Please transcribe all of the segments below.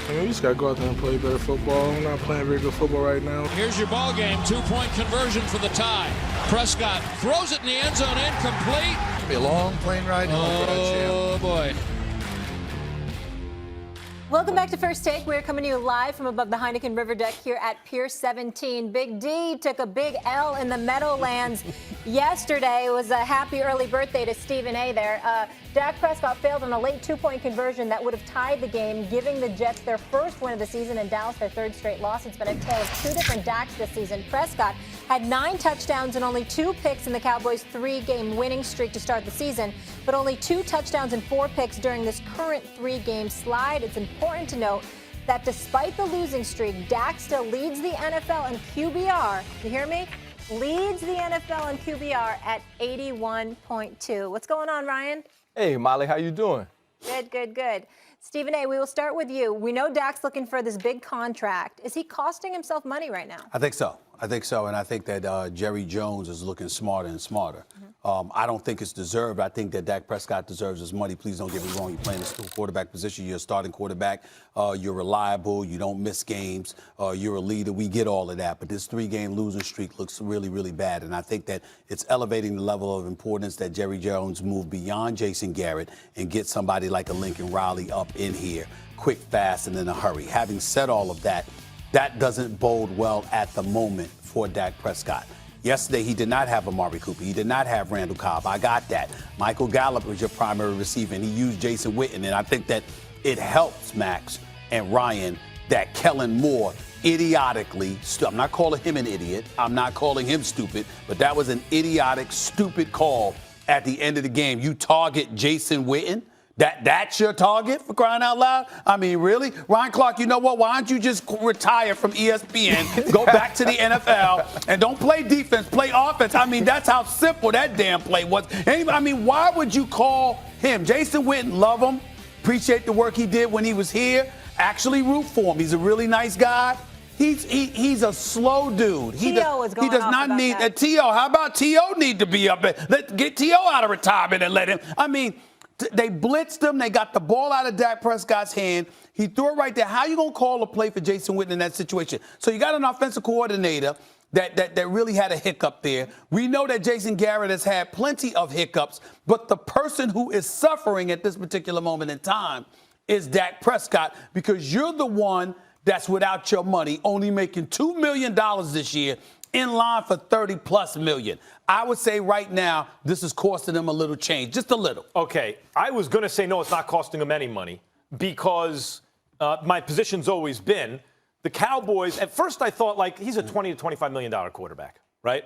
We just got to go out there and play better football. We're not playing very good football right now. Here's your ball game. 2-point conversion for the tie. Prescott throws it in the end zone, incomplete. Be a long plane ride home for that champ. Oh, boy. Welcome back to First Take. We're coming to you live from above the Heineken River deck here at Pier 17. Big D took a big L in the Meadowlands yesterday. It was a happy early birthday to Stephen A. there. Dak Prescott failed on a late 2-point conversion that would have tied the game, giving the Jets their first win of the season and Dallas their third straight loss. It's been a tale of two different Daks this season. Prescott had 9 touchdowns and only 2 picks in the Cowboys' 3-game winning streak to start the season, but only 2 touchdowns and 4 picks during this current 3-game slide. It's important to note that despite the losing streak, Dak still leads the NFL in QBR. You hear me? Leads the NFL in QBR at 81.2. What's going on, Ryan? Hey, Molly, how you doing? Good. Stephen A., we will start with you. We know Dak's looking for this big contract. Is he costing himself money right now? I think so, and I think that Jerry Jones is looking smarter and smarter. I don't think it's deserved. I think that Dak Prescott deserves his money. Please don't get me wrong. You're playing the quarterback position. You're a starting quarterback. You're reliable. You don't miss games. You're a leader. We get all of that. But this 3-game losing streak looks really, really bad. And I think that it's elevating the level of importance that Jerry Jones move beyond Jason Garrett and get somebody like a Lincoln Riley up in here quick, fast, and in a hurry. Having said all of that, that doesn't bode well at the moment for Dak Prescott. Yesterday, he did not have Amari Cooper. He did not have Randall Cobb. I got that. Michael Gallup was your primary receiver, and he used Jason Witten. And I think that it helps Max and Ryan that Kellen Moore idiotically, I'm not calling him an idiot. I'm not calling him stupid, but that was an idiotic, stupid call at the end of the game. You target Jason Witten? That's your target, for crying out loud? I mean, really? Ryan Clark, you know what? Why don't you just retire from ESPN, go back to the NFL, and don't play defense, play offense? I mean, that's how simple that damn play was. I mean, why would you call him? Jason Witten, love him, appreciate the work he did when he was here, actually root for him. He's a really nice guy. He's a slow dude. He does not need that. T.O. How about T.O. need to be up? Let's get T.O. out of retirement and let him. I mean, they blitzed him. They got the ball out of Dak Prescott's hand. He threw it right there. How you going to call a play for Jason Witten in that situation? So you got an offensive coordinator that really had a hiccup there. We know that Jason Garrett has had plenty of hiccups, but the person who is suffering at this particular moment in time is Dak Prescott, because you're the one that's without your money, only making $2 million this year, in line for $30+ million. I would say right now, this is costing them a little change, just a little. Okay, I was going to say no, it's not costing them any money, because my position's always been the Cowboys. At first, I thought like he's a $20 to $25 million quarterback, right?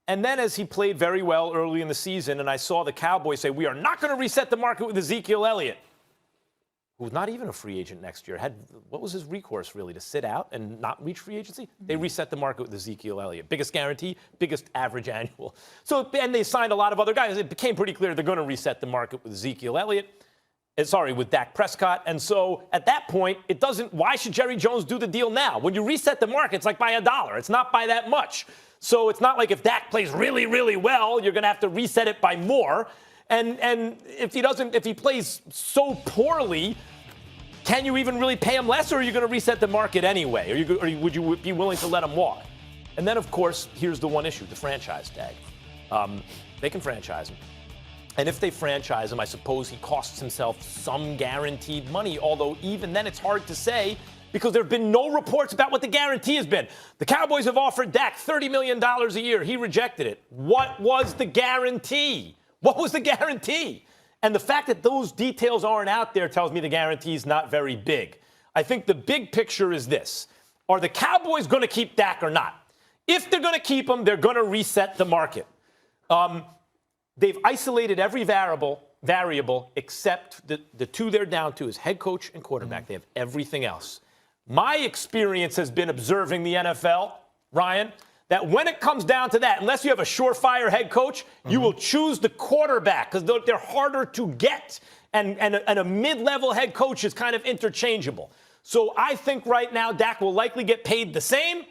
And then as he played very well early in the season, and I saw the Cowboys say, we are not going to reset the market with Ezekiel Elliott, who's not even a free agent next year. What was his recourse, really, to sit out and not reach free agency? They reset the market with Ezekiel Elliott. Biggest guarantee, biggest average annual. So, and they signed a lot of other guys. It became pretty clear they're going to reset the market with Ezekiel Elliott. With Dak Prescott. And so at that point, why should Jerry Jones do the deal now? When you reset the market, it's like by $1. It's not by that much. So it's not like if Dak plays really, really well, you're going to have to reset it by more. And if he plays so poorly, can you even really pay him less, or are you going to reset the market anyway? Or would you be willing to let him walk? And then, of course, here's the one issue, the franchise tag. They can franchise him. And if they franchise him, I suppose he costs himself some guaranteed money, although even then it's hard to say because there have been no reports about what the guarantee has been. The Cowboys have offered Dak $30 million a year. He rejected it. What was the guarantee? What was the guarantee? And the fact that those details aren't out there tells me the guarantee is not very big. I think the big picture is this. Are the Cowboys going to keep Dak or not? If they're going to keep him, they're going to reset the market. They've isolated every variable except the two they're down to is head coach and quarterback. They have everything else. My experience has been observing the NFL, Ryan, that when it comes down to that, unless you have a surefire head coach, you will choose the quarterback because they're harder to get. And a mid-level head coach is kind of interchangeable. So I think right now Dak will likely get paid the same,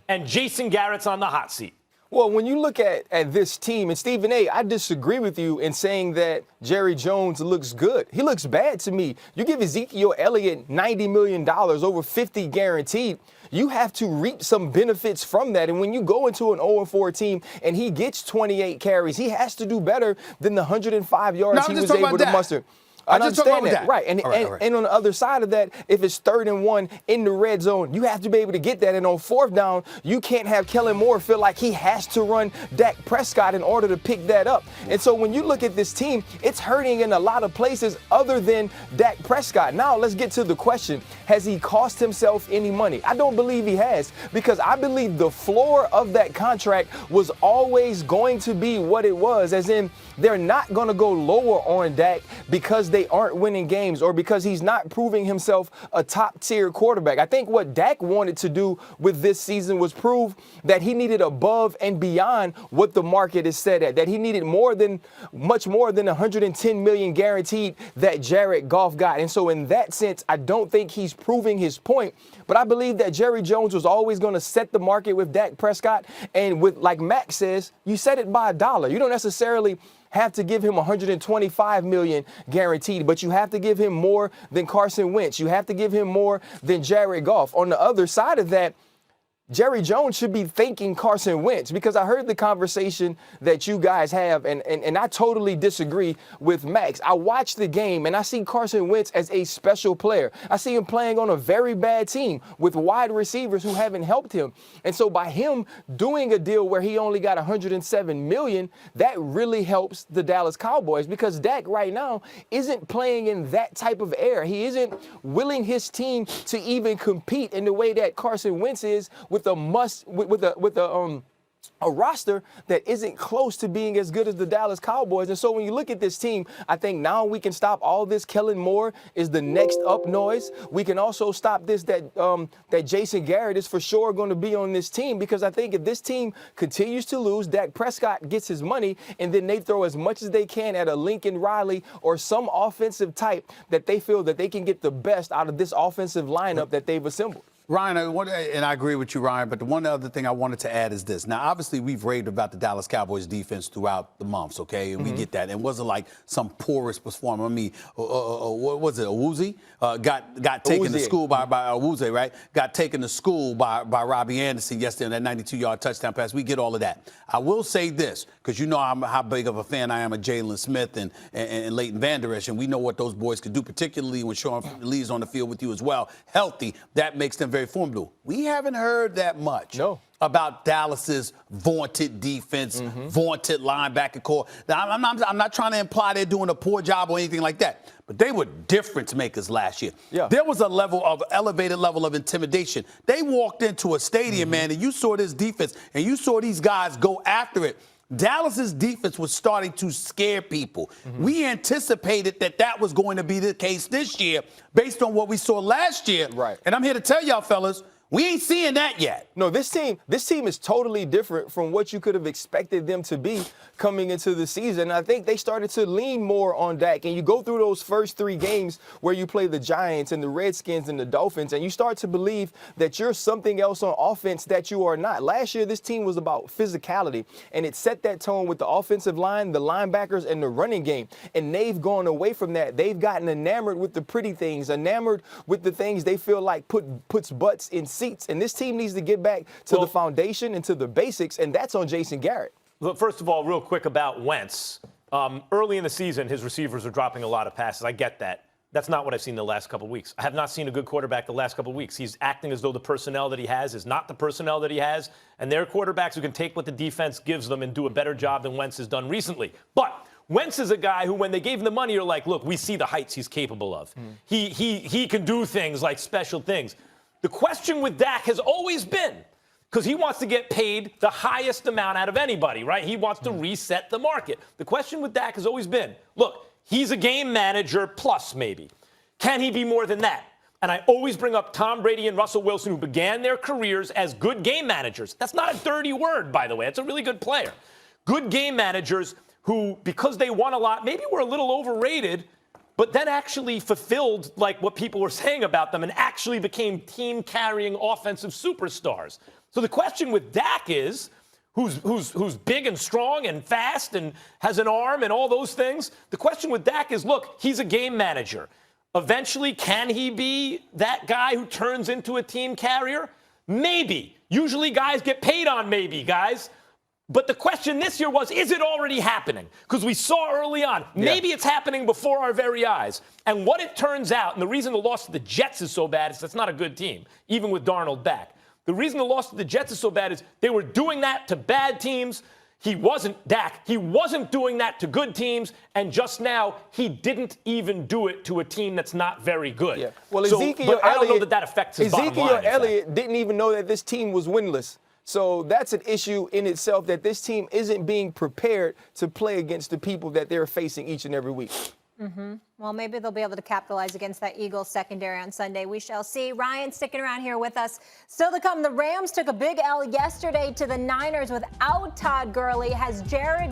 and Jason Garrett's on the hot seat. Well, when you look at this team, and Stephen A., I disagree with you in saying that Jerry Jones looks good. He looks bad to me. You give Ezekiel Elliott $90 million, over 50 guaranteed. You have to reap some benefits from that. And when you go into an 0-4 team and he gets 28 carries, he has to do better than the 105 yards he was able to muster. I understand that. Right. And on the other side of that, if it's 3rd and 1 in the red zone, you have to be able to get that. And on 4th down, you can't have Kellen Moore feel like he has to run Dak Prescott in order to pick that up. And so when you look at this team, it's hurting in a lot of places other than Dak Prescott. Now let's get to the question. Has he cost himself any money? I don't believe he has, because I believe the floor of that contract was always going to be what it was, as in they're not going to go lower on Dak because they aren't winning games or because he's not proving himself a top-tier quarterback. I think what Dak wanted to do with this season was prove that he needed above and beyond what the market is set at, that he needed much more than $110 million guaranteed that Jared Goff got. And so in that sense, I don't think he's proving his point. But I believe that Jerry Jones was always going to set the market with Dak Prescott. And with, like Max says, you set it by $1. You don't necessarily have to give him $125 million guaranteed, but you have to give him more than Carson Wentz. You have to give him more than Jared Goff. On the other side of that, Jerry Jones should be thanking Carson Wentz, because I heard the conversation that you guys have, and I totally disagree with Max. I watched the game, and I see Carson Wentz as a special player. I see him playing on a very bad team with wide receivers who haven't helped him. And so by him doing a deal where he only got $107 million, that really helps the Dallas Cowboys, because Dak right now isn't playing in that type of air. He isn't willing his team to even compete in the way that Carson Wentz is, with a roster that isn't close to being as good as the Dallas Cowboys. And so when you look at this team, I think now we can stop all this. Kellen Moore is the next up noise. We can also stop this, that Jason Garrett is for sure going to be on this team, because I think if this team continues to lose, Dak Prescott gets his money, and then they throw as much as they can at a Lincoln Riley or some offensive type that they feel that they can get the best out of this offensive lineup that they've assembled. Ryan, and I agree with you, Ryan, but the one other thing I wanted to add is this. Now, obviously, we've raved about the Dallas Cowboys defense throughout the months, okay? And we get that. It wasn't like some porous performance. I mean, what was it, Awuzie? Got taken to school by Awuzie, right? Got taken to school by Robbie Anderson yesterday on that 92-yard touchdown pass. We get all of that. I will say this, because you know how big of a fan I am of Jalen Smith and Leighton Vander Esch, and we know what those boys can do, particularly when Sean Lee's on the field with you as well. Healthy, that makes them very formidable. We haven't heard that much about Dallas's vaunted defense, vaunted linebacker core. Now, I'm not trying to imply they're doing a poor job or anything like that, but they were difference makers last year. Yeah. There was a elevated level of intimidation. They walked into a stadium, man, and you saw this defense, and you saw these guys go after it. Dallas's defense was starting to scare people. We anticipated that was going to be the case this year based on what we saw last year. Right. And I'm here to tell y'all, fellas, we ain't seeing that yet. No, this team is totally different from what you could have expected them to be coming into the season. I think they started to lean more on Dak. And you go through those first 3 games where you play the Giants and the Redskins and the Dolphins, and you start to believe that you're something else on offense that you are not. Last year, this team was about physicality, and it set that tone with the offensive line, the linebackers, and the running game. And they've gone away from that. They've gotten enamored with the pretty things, enamored with the things they feel like puts butts in seats. And this team needs to get back to the foundation and to the basics, and that's on Jason Garrett. Look, first of all, real quick about Wentz. Early in the season, his receivers are dropping a lot of passes. I get that. That's not what I've seen the last couple of weeks. I have not seen a good quarterback the last couple of weeks. He's acting as though the personnel that he has is not the personnel that he has, and they're quarterbacks who can take what the defense gives them and do a better job than Wentz has done recently. But Wentz is a guy who, when they gave him the money, you're like, look, we see the heights he's capable of. He can do things like special things. The question with Dak has always been, because he wants to get paid the highest amount out of anybody, right? He wants to reset the market. The question with Dak has always been, look, he's a game manager plus maybe. Can he be more than that? And I always bring up Tom Brady and Russell Wilson, who began their careers as good game managers. That's not a dirty word, by the way. It's a really good player. Good game managers who, because they won a lot, maybe were a little overrated, but then actually fulfilled like what people were saying about them and actually became team-carrying offensive superstars. So the question with Dak is, who's big and strong and fast and has an arm and all those things. The question with Dak is, look, he's a game manager. Eventually, can he be that guy who turns into a team carrier? Maybe. Usually guys get paid on maybe, guys. But the question this year was, is it already happening? Because we saw early on, maybe it's happening before our very eyes. And what it turns out, and the reason the loss to the Jets is so bad is that's not a good team, even with Darnold back. The reason the loss to the Jets is so bad is they were doing that to bad teams. He wasn't doing that to good teams, and just now he didn't even do it to a team that's not very good. Yeah. Well, so, Ezekiel I don't know that affects his bottom line. Ezekiel Elliott didn't even know that this team was winless. So that's an issue in itself, that this team isn't being prepared to play against the people that they're facing each and every week. Well, maybe they'll be able to capitalize against that Eagles secondary on Sunday. We shall see. Ryan sticking around here with us. Still to come, the Rams took a big L yesterday to the Niners without Todd Gurley. Has Jared